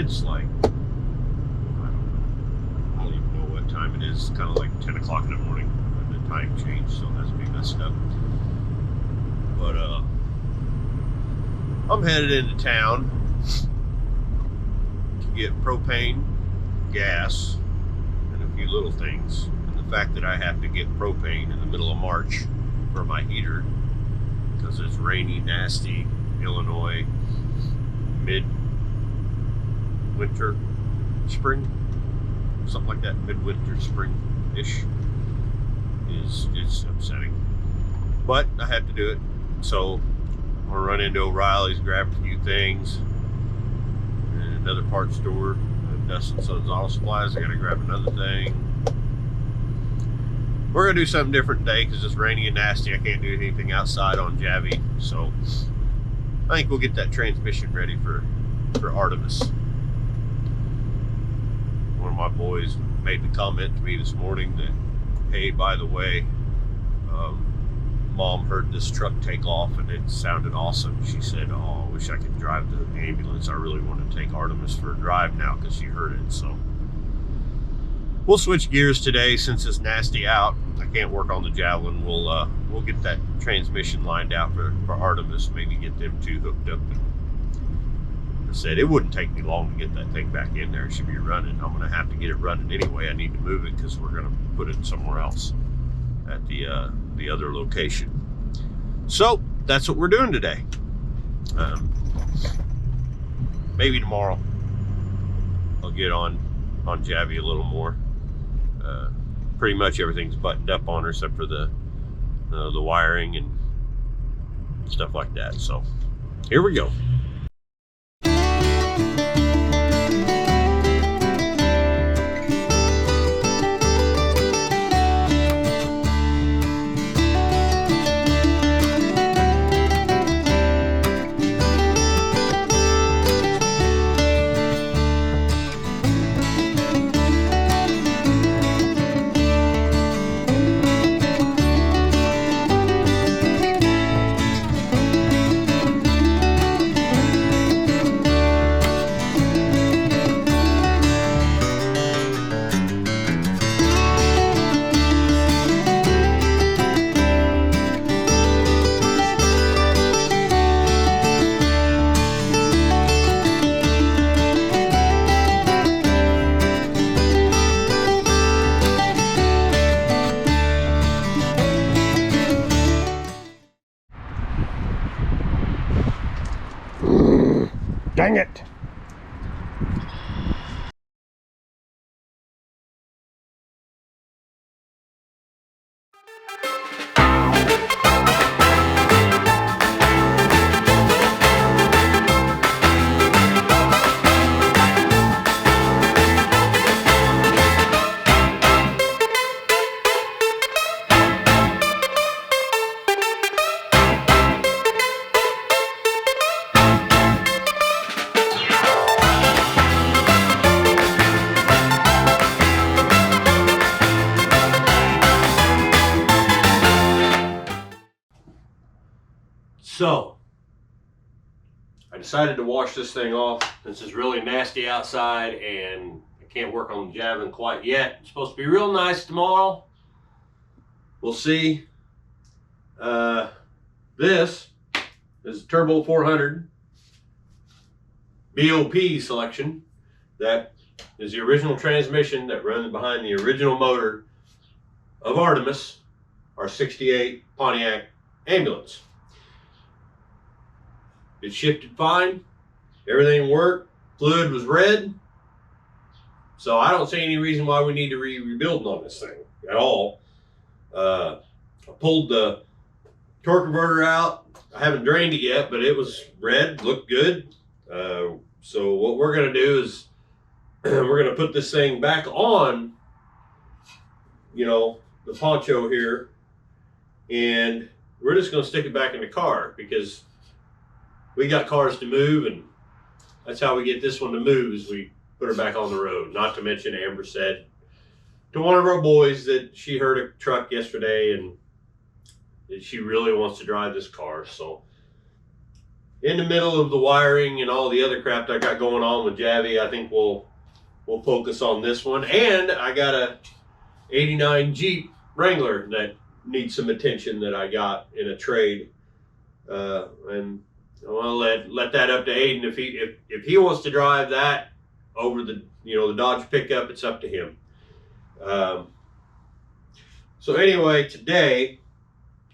It's like, I don't even know what time it is. It's kind of like 10 o'clock in the morning. And the time changed, so it has to be messed up. But I'm headed into town to get propane, gas, and a few little things. And the fact that I have to get propane in the middle of March for my heater because it's rainy, nasty, Illinois, mid-winter, spring, something like that, midwinter, spring-ish, is upsetting. But I have to do it. So I'm gonna run into O'Reilly's, grab a few things, and another parts store, Dustin Sons Auto Supplies. I gotta grab another thing. We're gonna do something different today because it's rainy and nasty. I can't do anything outside on Javi, so I think we'll get that transmission ready for Artemis. One of my boys made the comment to me this morning that, hey, by the way, Mom heard this truck take off and it sounded awesome. She said, oh, I wish I could drive the ambulance. I really want to take Artemis for a drive now because she heard it. So we'll switch gears today since it's nasty out. I can't work on the Javelin. We'll get that transmission lined out for Artemis, maybe get them two hooked up. And I said it wouldn't take me long to get that thing back in there. It should be running. I'm going to have to get it running anyway. I need to move it because we're going to put it somewhere else at the other location. So that's what we're doing today. Maybe tomorrow I'll get on Javi a little more. Pretty much everything's buttoned up on her except for the wiring and stuff like that. So here we go. Dang it! So, I decided to wash this thing off since it's really nasty outside and I can't work on the Javelin quite yet. It's supposed to be real nice tomorrow. We'll see. This is a Turbo 400 BOP selection. That is the original transmission that runs behind the original motor of Artemis, our 68 Pontiac Ambulance. It shifted fine, everything worked, fluid was red, so I don't see any reason why we need to rebuild on this thing at all. I pulled the torque converter out. I haven't drained it yet, but it was red, looked good. So what we're gonna do is we're gonna put this thing back on, you know, the poncho here, and we're just gonna stick it back in the car because we got cars to move, and that's how we get this one to move, is we put her back on the road. Not to mention Amber said to one of our boys that she heard a truck yesterday and that she really wants to drive this car. So in the middle of the wiring and all the other crap that I got going on with Javi, I think we'll focus on this one. And I got a 89 Jeep Wrangler that needs some attention that I got in a trade. And I'll let that up to Aiden. If he wants to drive that over the the Dodge pickup, it's up to him. So anyway, today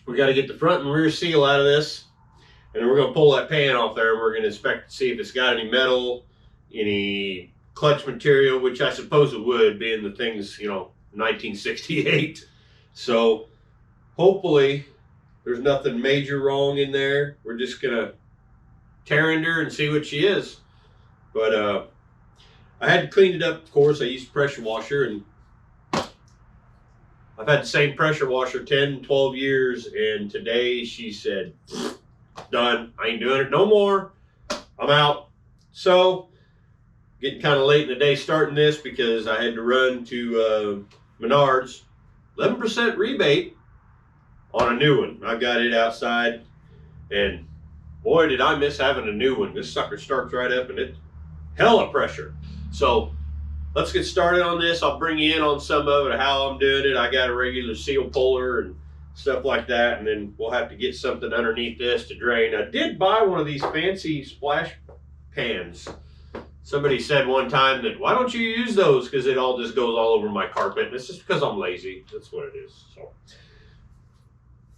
we got to get the front and rear seal out of this, and then we're going to pull that pan off there, and we're going to inspect to see if it's got any metal, any clutch material, which I suppose it would, being the thing's 1968. So hopefully there's nothing major wrong in there. We're just gonna tear into her and see what she is. But I had to clean it up, of course. I used a pressure washer, and I've had the same pressure washer 10, 12 years, and today she said, done. I ain't doing it no more. I'm out. So getting kind of late in the day starting this because I had to run to Menards. 11% rebate on a new one. I've got it outside, and boy, did I miss having a new one. This sucker starts right up, and it's hella pressure. So let's get started on this. I'll bring you in on some of it, how I'm doing it. I got a regular seal puller and stuff like that, and then we'll have to get something underneath this to drain. I did buy one of these fancy splash pans. Somebody said one time that, why don't you use those? Because it all just goes all over my carpet. And it's just because I'm lazy. That's what it is. So,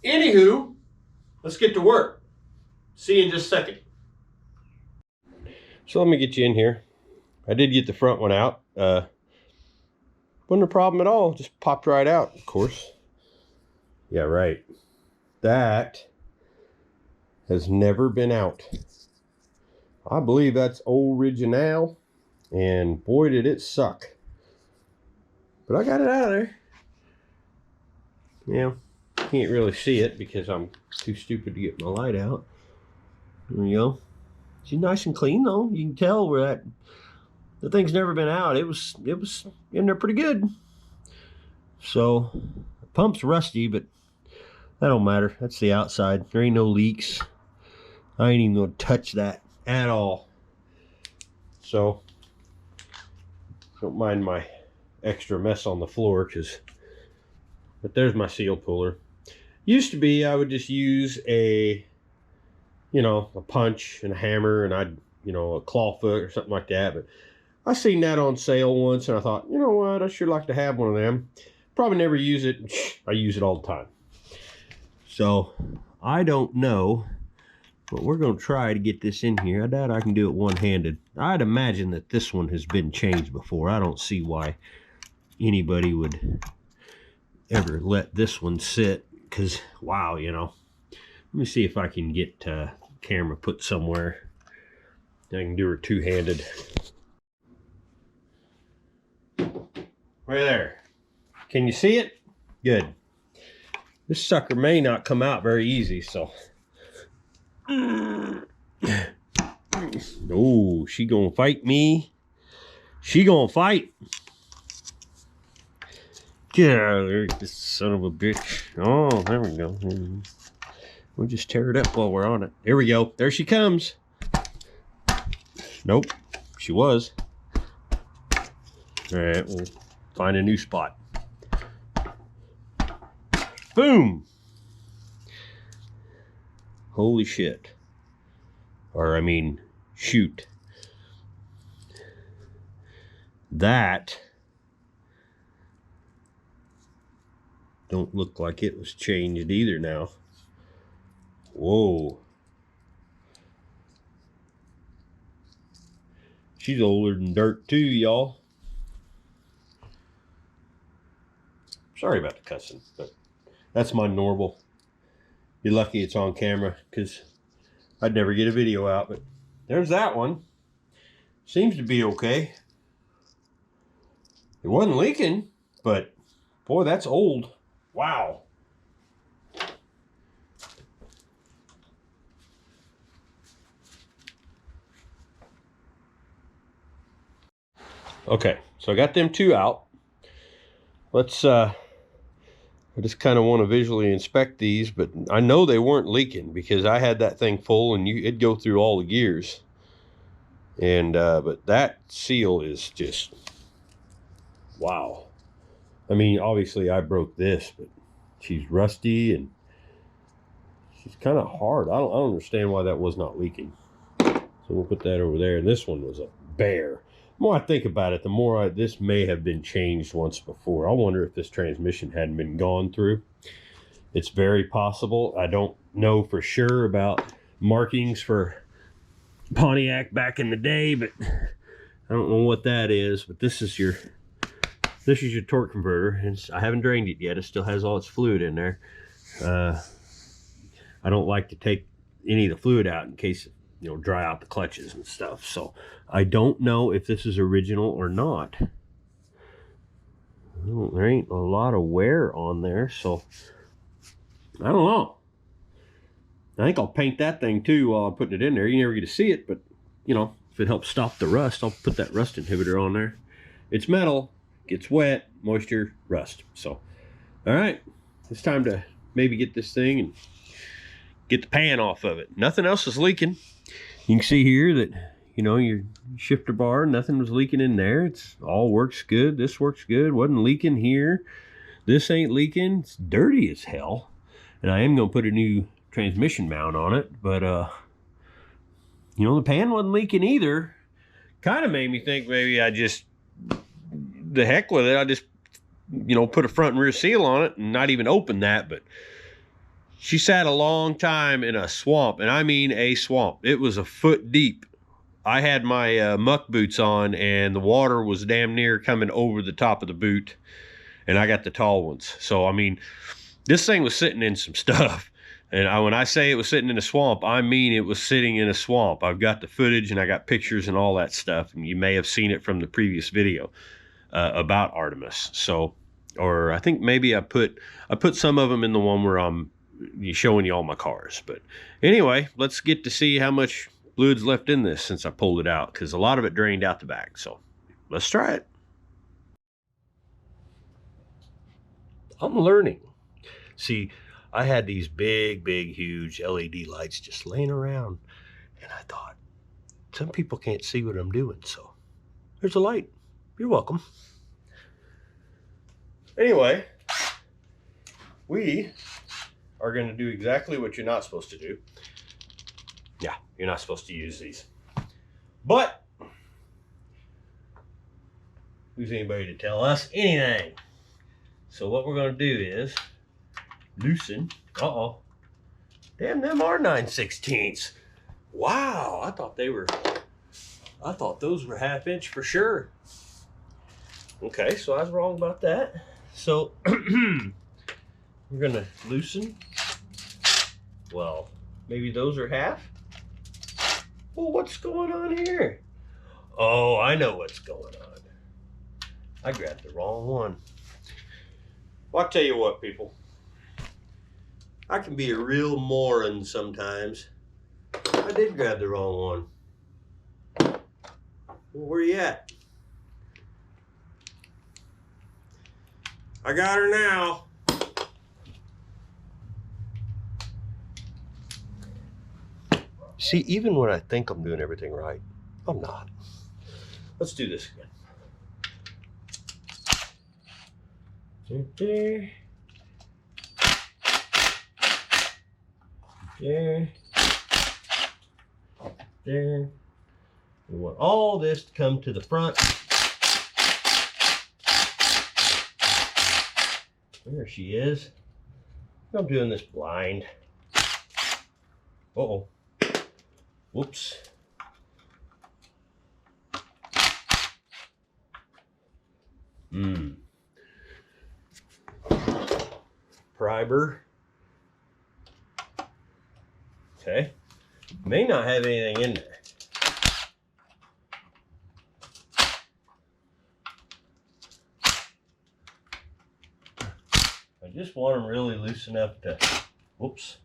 anywho, let's get to work. See you in just a second. So let me get you in here. I did get the front one out. Wasn't a problem at all. Just popped right out, of course. Yeah, right. That has never been out. I believe that's original, and boy did it suck. But I got it out of there. Yeah, can't really see it because I'm too stupid to get my light out. There you go. She's nice and clean though. You can tell where the thing's never been out. It was in there pretty good. So the pump's rusty, but that don't matter. That's the outside. There ain't no leaks. I ain't even gonna touch that at all. So don't mind my extra mess on the floor, but there's my seal puller. Used to be I would just use a punch and a hammer, and I'd a claw foot or something like that. But I seen that on sale once, and I thought, you know what, I sure like to have one of them. Probably never use it. I use it all the time. So I don't know. But we're going to try to get this in here. I doubt I can do it one-handed. I'd imagine that this one has been changed before. I don't see why anybody would ever let this one sit. Because, wow, Let me see if I can get camera put somewhere. I can do her two-handed. Right there. Can you see it? Good. This sucker may not come out very easy, so... Oh, she gonna fight me. She gonna fight. Get out of there, this son of a bitch. Oh, there we go. We'll just tear it up while we're on it. There we go. There she comes. Nope, she was. All right, we'll find a new spot. Boom. Holy shit. Or, I mean, shoot. That don't look like it was changed either now. Whoa. She's older than dirt too, y'all. Sorry about the cussing, but that's my normal. You're lucky it's on camera, because I'd never get a video out. But there's that one. Seems to be okay. It wasn't leaking, but boy, that's old. Wow. Okay, so I got them two out. Let's I just kind of want to visually inspect these, but I know they weren't leaking because I had that thing full and it'd go through all the gears. And but that seal is just, wow. I mean, obviously I broke this, but she's rusty and she's kind of hard. I don't understand why that was not leaking. So we'll put that over there. And this one was a bear. The more I think about it, the more this may have been changed once before. I wonder if this transmission hadn't been gone through. It's very possible. I don't know for sure about markings for Pontiac back in the day, but I don't know what that is. But this is your torque converter. I haven't drained it yet. It still has all its fluid in there. I don't like to take any of the fluid out in case, you know, dry out the clutches and stuff. So I don't know if this is original or not. Well, there ain't a lot of wear on there, so I don't know. I think I'll paint that thing too while I'm putting it in there. You never get to see it, but you know, if it helps stop the rust, I'll put that rust inhibitor on there. It's metal, gets wet, moisture, rust. So, all right, it's time to maybe get this thing and get the pan off of it. Nothing else is leaking. You can see here that, you know, your shifter bar, nothing was leaking in there. It's all works good. This works good. Wasn't leaking here. This ain't leaking. It's dirty as hell. And I am going to put a new transmission mount on it. But, you know, the pan wasn't leaking either. Kind of made me think maybe I just, the heck with it. I just, you know, put a front and rear seal on it and not even open that. But she sat a long time in a swamp, and I mean a swamp. It was a foot deep. I had my muck boots on, and the water was damn near coming over the top of the boot, and I got the tall ones. So, I mean, this thing was sitting in some stuff. And when I say it was sitting in a swamp, I mean it was sitting in a swamp. I've got the footage, and I got pictures and all that stuff, and you may have seen it from the previous video about Artemis. So, or I think maybe I put some of them in the one where I'm showing you all my cars. But anyway, let's get to see how much fluid's left in this since I pulled it out, because a lot of it drained out the back. So let's try it. I'm learning. See, I had these big, huge LED lights just laying around, and I thought, some people can't see what I'm doing, so there's a light. You're welcome. Anyway, we are going to do exactly what you're not supposed to do. Yeah, you're not supposed to use these. But who's anybody to tell us anything? So what we're going to do is loosen. Uh-oh. Damn, them are 9/16. Wow, I thought those were 1/2 inch for sure. Okay, so I was wrong about that. So we're going to loosen. Well, maybe those are 1/2. Well, what's going on here? Oh, I know what's going on. I grabbed the wrong one. Well, I'll tell you what, people. I can be a real moron sometimes. I did grab the wrong one. Well, where you at? I got her now. See, even when I think I'm doing everything right, I'm not. Let's do this again. There. There. There. We want all this to come to the front. There she is. I'm doing this blind. Uh-oh. Whoops. Primer. Okay. May not have anything in there. I just want them really loose enough to, whoops.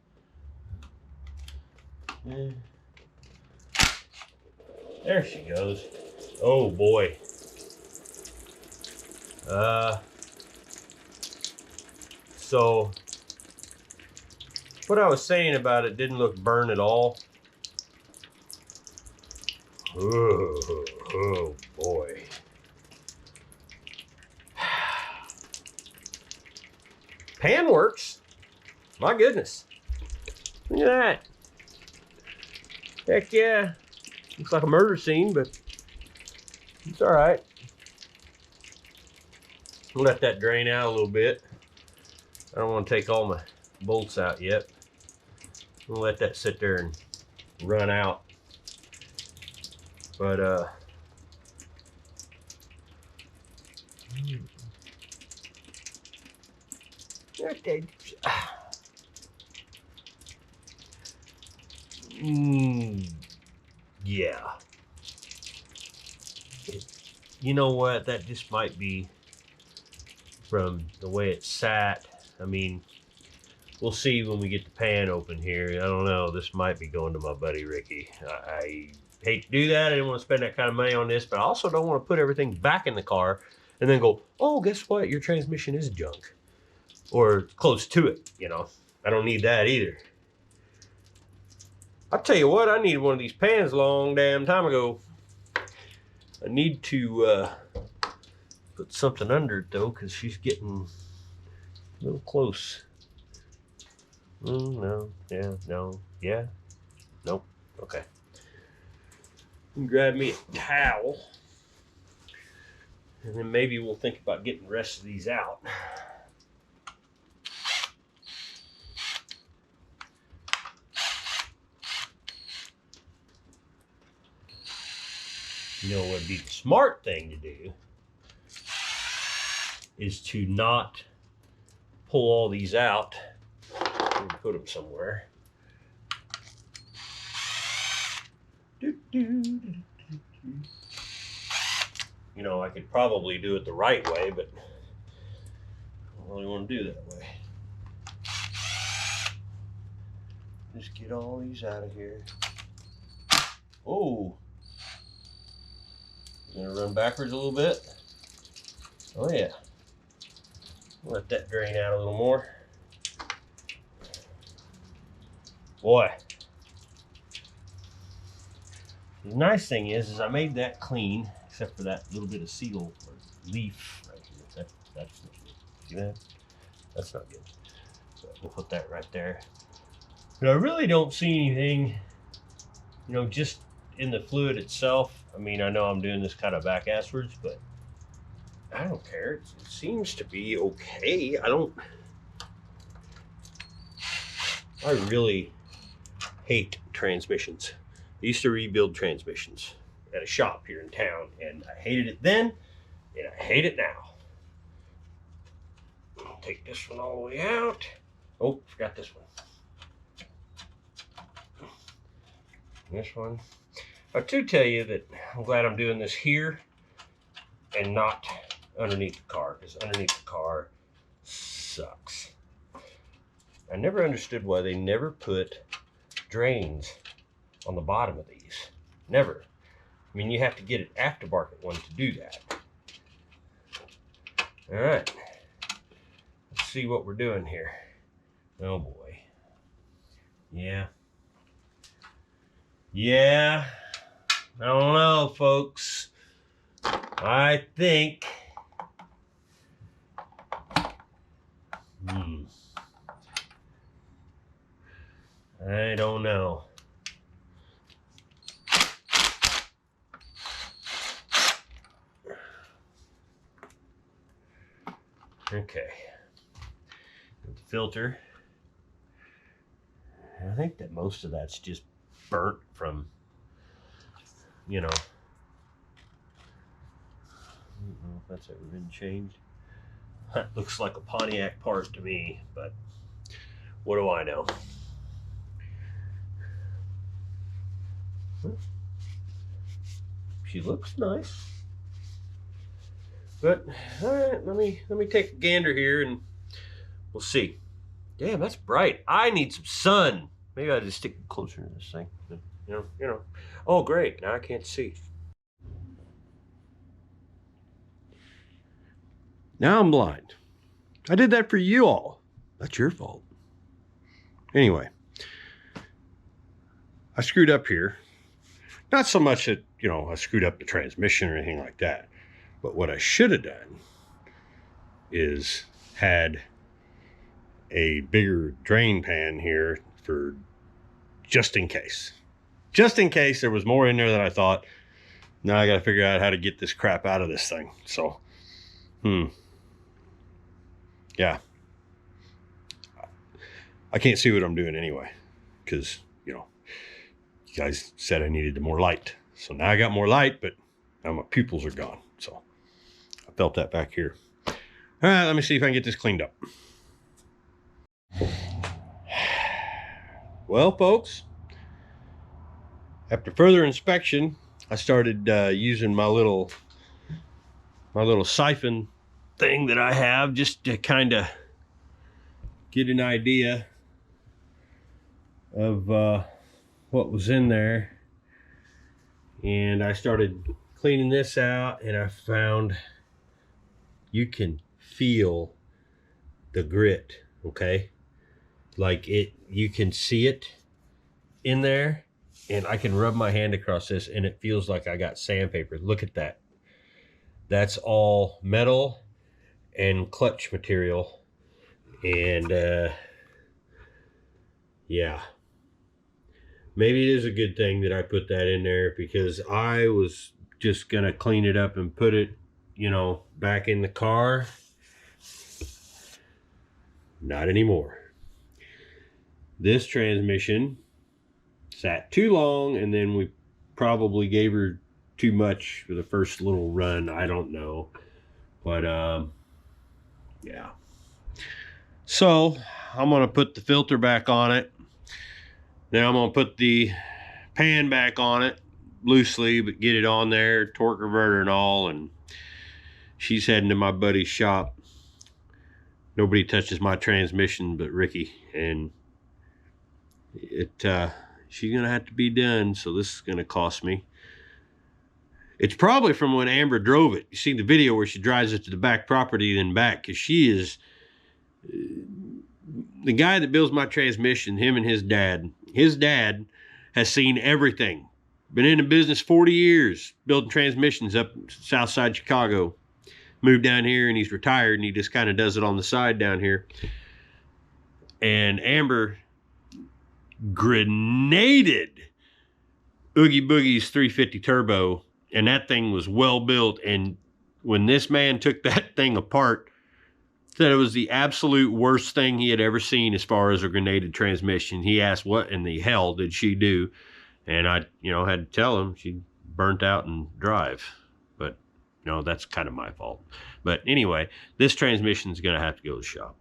There she goes. Oh boy. So what I was saying about it didn't look burned at all. Oh boy. Pan works. My goodness. Look at that. Heck yeah. Looks like a murder scene, but it's all right. I'll let that drain out a little bit. I don't want to take all my bolts out yet. We'll let that sit there and run out. But yeah. You know what? That just might be from the way it sat. I mean, we'll see when we get the pan open here. I don't know. This might be going to my buddy Ricky. I hate to do that. I didn't want to spend that kind of money on this, but I also don't want to put everything back in the car and then go, oh, guess what? Your transmission is junk. Or close to it, you know. I don't need that either. I'll tell you what, I needed one of these pans a long damn time ago. I need to put something under it though, because she's getting a little close. No, yeah, no, yeah, nope, okay. Grab me a towel, and then maybe we'll think about getting the rest of these out. You know what would be the smart thing to do is to not pull all these out and put them somewhere. You know, I could probably do it the right way, but I don't really want to do that way. Just get all these out of here. Oh. Gonna run backwards a little bit. Oh yeah. Let that drain out a little more. Boy. The nice thing is I made that clean, except for that little bit of seal or leaf right here. That's not good. See that? That's not good. So we'll put that right there. But I really don't see anything, you know, just in the fluid itself. I mean, I know I'm doing this kind of back-asswards, but I don't care. It seems to be okay. I really hate transmissions. I used to rebuild transmissions at a shop here in town, and I hated it then, and I hate it now. I'll take this one all the way out. Oh, forgot this one. This one. I do tell you that I'm glad I'm doing this here and not underneath the car, because underneath the car sucks. I never understood why they never put drains on the bottom of these. Never. I mean, you have to get an aftermarket one to do that. All right. Let's see what we're doing here. Oh boy. Yeah. Yeah. I don't know, folks. I think I don't know. Okay. The filter. I think that most of that's just burnt from, you know, I don't know if that's ever been changed. That looks like a Pontiac part to me, but what do I know? She looks nice. But all right, let me take a gander here and we'll see. Damn, that's bright. I need some sun. Maybe I just stick closer to this thing. You know. Oh, great. Now I can't see. Now I'm blind. I did that for you all. That's your fault. Anyway, I screwed up here. Not so much that, you know, I screwed up the transmission or anything like that. But what I should have done is had a bigger drain pan here for just in case. Just in case there was more in there than I thought. Now I got to figure out how to get this crap out of this thing. So, yeah. I can't see what I'm doing anyway, because, you know, you guys said I needed more light. So now I got more light, but now my pupils are gone. So I felt that back here. All right, let me see if I can get this cleaned up. Well, folks, after further inspection, I started using my little siphon thing that I have just to kind of get an idea of what was in there. And I started cleaning this out, and I found you can feel the grit, okay? Like you can see it in there, and I can rub my hand across this and it feels like I got sandpaper. Look at that. That's all metal and clutch material. And yeah, maybe it is a good thing that I put that in there, because I was just gonna clean it up and put it, you know, back in the car. Not anymore. This transmission sat too long, and then we probably gave her too much for the first little run. I don't know, but yeah. So I'm gonna put the filter back on it. Now I'm gonna put the pan back on it loosely, but get it on there, torque converter and all. And she's heading to my buddy's shop. Nobody touches my transmission but Ricky, and she's gonna have to be done. So this is gonna cost me. It's probably from when Amber drove it. You see the video where she drives it to the back property and then back, because she is the guy that builds my transmission. Him and his dad has seen everything. Been in the business 40 years building transmissions up south side Chicago. Moved down here and he's retired, and he just kind of does it on the side down here. And Amber grenaded Oogie Boogie's 350 turbo, and that thing was well built. And when this man took that thing apart, said it was the absolute worst thing he had ever seen as far as a grenaded transmission. He asked, what in the hell did she do? And I, you know, had to tell him she burnt out in drive. But, you know, that's kind of my fault. But anyway, this transmission is going to have to go to the shop.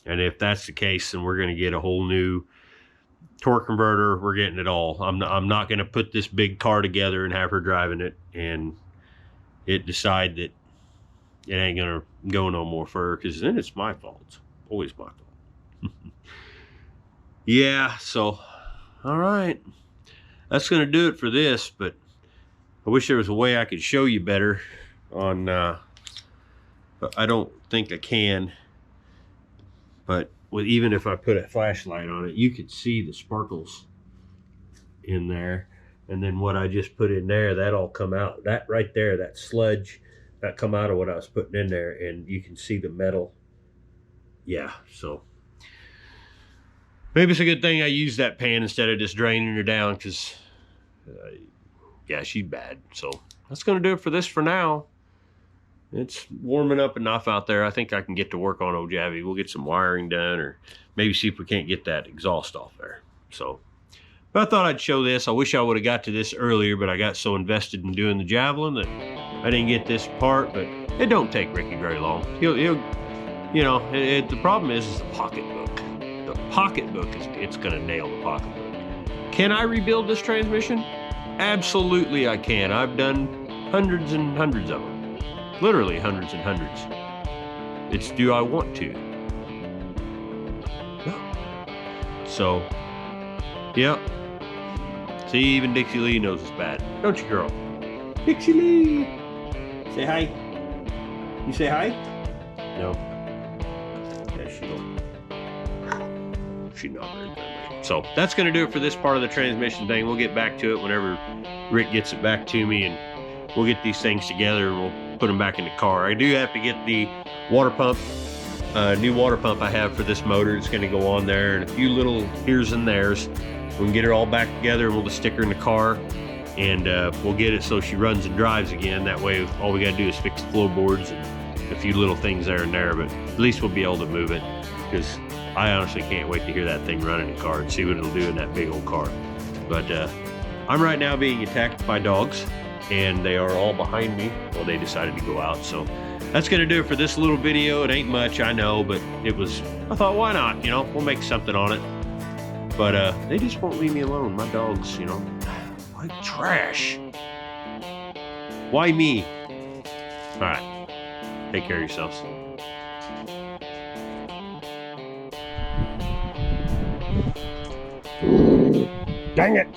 And if that's the case, then we're going to get a whole new torque converter. We're getting it all. I'm not going to put this big car together and have her driving it and it decide that it ain't going to go no more for her, because then it's my fault. It's always my fault. Yeah, so, all right. That's going to do it for this, but I wish there was a way I could show you better on, but I don't think I can. But even if I put a flashlight on it, you could see the sparkles in there. And then what I just put in there, that all come out. That right there, that sludge, that come out of what I was putting in there, and you can see the metal. Yeah, so maybe it's a good thing I used that pan instead of just draining her down, because yeah, she's bad. So that's gonna do it for this for now. It's warming up enough out there. I think I can get to work on old Javi. We'll get some wiring done, or maybe see if we can't get that exhaust off there. So, but I thought I'd show this. I wish I would have got to this earlier, but I got so invested in doing the Javelin that I didn't get this part. But it don't take Ricky very long. He'll you know, the problem is the pocketbook. The pocketbook it's gonna nail the pocketbook. Can I rebuild this transmission? Absolutely I can. I've done hundreds and hundreds of them. Literally hundreds and hundreds. It's, do I want to? No. So, yep. See, even Dixie Lee knows it's bad. Don't you, girl? Dixie Lee! Say hi. You say hi? No. There she goes. she's not very friendly. So that's going to do it for this part of the transmission thing. We'll get back to it whenever Rick gets it back to me, and we'll get these things together and we'll put them back in the car. I do have to get the water pump, new water pump I have for this motor. It's going to go on there, and a few little here's and there's. We can get her all back together, and we'll just stick her in the car, and we'll get it so she runs and drives again. That way all we got to do is fix the floorboards and a few little things there and there, but at least we'll be able to move it, because I honestly can't wait to hear that thing run in the car and see what it'll do in that big old car. But I'm right now being attacked by dogs, and they are all behind me. Well, they decided to go out, so that's gonna do it for this little video. It ain't much, I know, but I thought, why not? You know, we'll make something on it. But they just won't leave me alone. My dogs, you know, like trash. Why me? All right, take care of yourselves. Dang it.